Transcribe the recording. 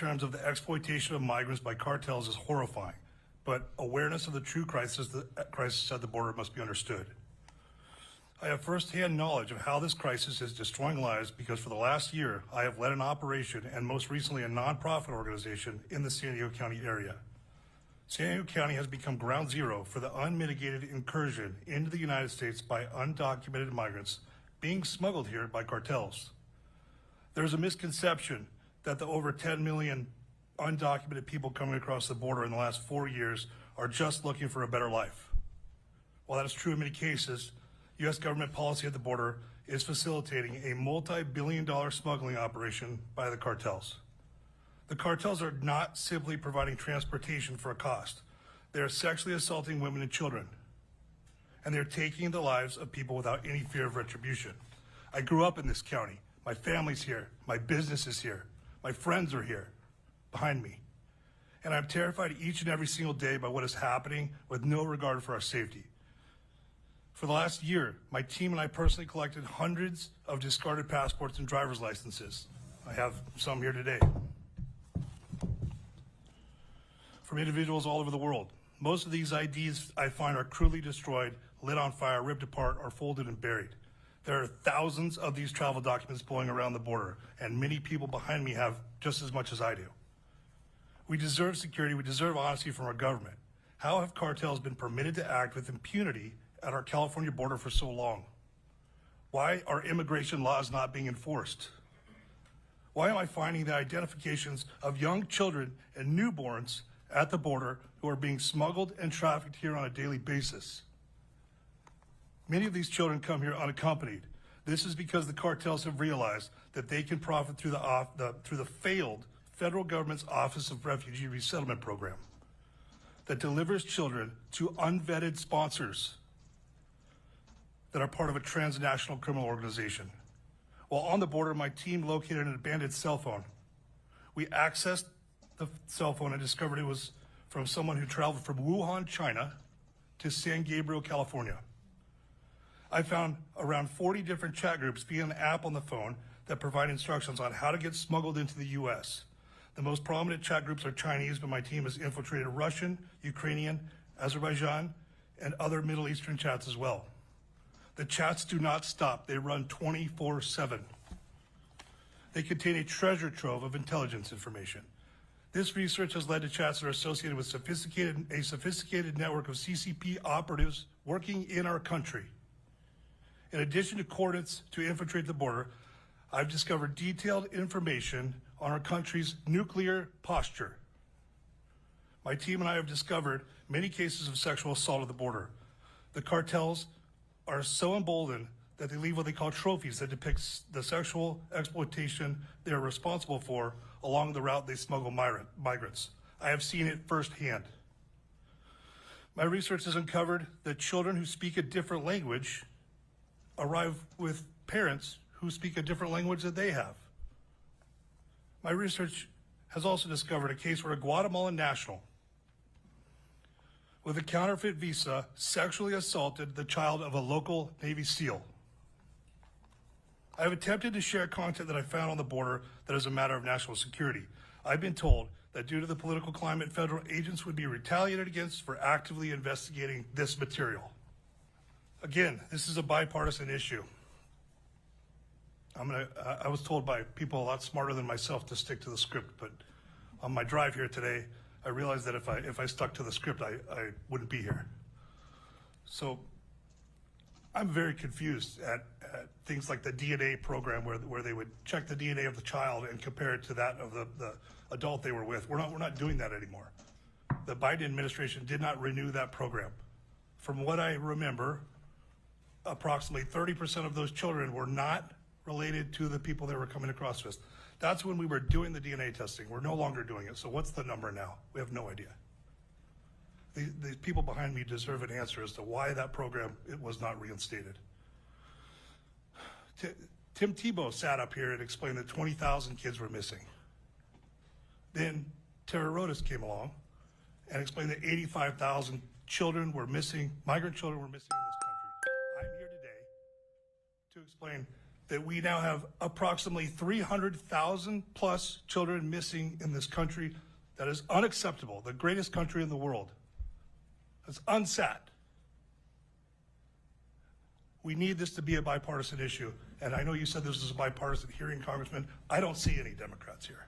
In terms of the exploitation of migrants by cartels is horrifying, but awareness of the true crisis at the border must be understood. I have firsthand knowledge of how this crisis is destroying lives because for the last year, I have led an operation and most recently a nonprofit organization in the San Diego County area. San Diego County has become ground zero for the unmitigated incursion into the United States by undocumented migrants being smuggled here by cartels. There's a misconception that the over 10 million undocumented people coming across the border in the last 4 years are just looking for a better life. While that is true in many cases, U.S. government policy at the border is facilitating a multi-billion-dollar smuggling operation by the cartels. The cartels are not simply providing transportation for a cost. They are sexually assaulting women and children, and they're taking the lives of people without any fear of retribution. I grew up in this county. My family's here. My business is here. My friends are here behind me. And I'm terrified each and every single day by what is happening with no regard for our safety. For the last year, my team and I personally collected hundreds of discarded passports and driver's licenses. I have some here today. From individuals all over the world. Most of these IDs I find are crudely destroyed, lit on fire, ripped apart, or folded and buried. There are thousands of these travel documents blowing around the border, and many people behind me have just as much as I do. We deserve security, we deserve honesty from our government. How have cartels been permitted to act with impunity at our California border for so long? Why are immigration laws not being enforced? Why am I finding the identifications of young children and newborns at the border who are being smuggled and trafficked here on a daily basis? Many of these children come here unaccompanied. This is because the cartels have realized that they can profit through the failed federal government's Office of Refugee Resettlement Program that delivers children to unvetted sponsors that are part of a transnational criminal organization. While on the border, my team located an abandoned cell phone. We accessed the cell phone and discovered it was from someone who traveled from Wuhan, China to San Gabriel, California. I found around 40 different chat groups via an app on the phone that provide instructions on how to get smuggled into the U.S. The most prominent chat groups are Chinese, but my team has infiltrated Russian, Ukrainian, Azerbaijan, and other Middle Eastern chats as well. The chats do not stop. They run 24/7. They contain a treasure trove of intelligence information. This research has led to chats that are associated with a sophisticated network of CCP operatives working in our country. In addition to coordinates to infiltrate the border, I've discovered detailed information on our country's nuclear posture. My team and I have discovered many cases of sexual assault at the border. The cartels are so emboldened that they leave what they call trophies that depicts the sexual exploitation they're responsible for along the route they smuggle migrants. I have seen it firsthand. My research has uncovered that children who speak a different language arrive with parents who speak a different language that they have. My research has also discovered a case where a Guatemalan national with a counterfeit visa sexually assaulted the child of a local Navy SEAL. I have attempted to share content that I found on the border that is a matter of national security. I've been told that due to the political climate, federal agents would be retaliated against for actively investigating this material. Again, this is a bipartisan issue. I was told by people a lot smarter than myself to stick to the script, but on my drive here today, I realized that if I stuck to the script, I wouldn't be here. So I'm very confused at things like the DNA program where they would check the DNA of the child and compare it to that of the adult they were with. We're not doing that anymore. The Biden administration did not renew that program. From what I remember, approximately 30% of those children were not related to the people that were coming across with. That's when we were doing the DNA testing. We're no longer doing it. So what's the number now? We have no idea. The people behind me deserve an answer as to why that program was not reinstated. Tim Tebow sat up here and explained that 20,000 kids were missing. Then Tara Rodas came along and explained that 85,000 children were missing, migrant children were missing in this country. I'm here today to explain that we now have approximately 300,000 plus children missing in this country. That is unacceptable, the greatest country in the world. It's unsat. We need this to be a bipartisan issue. And I know you said this is a bipartisan hearing, Congressman. I don't see any Democrats here.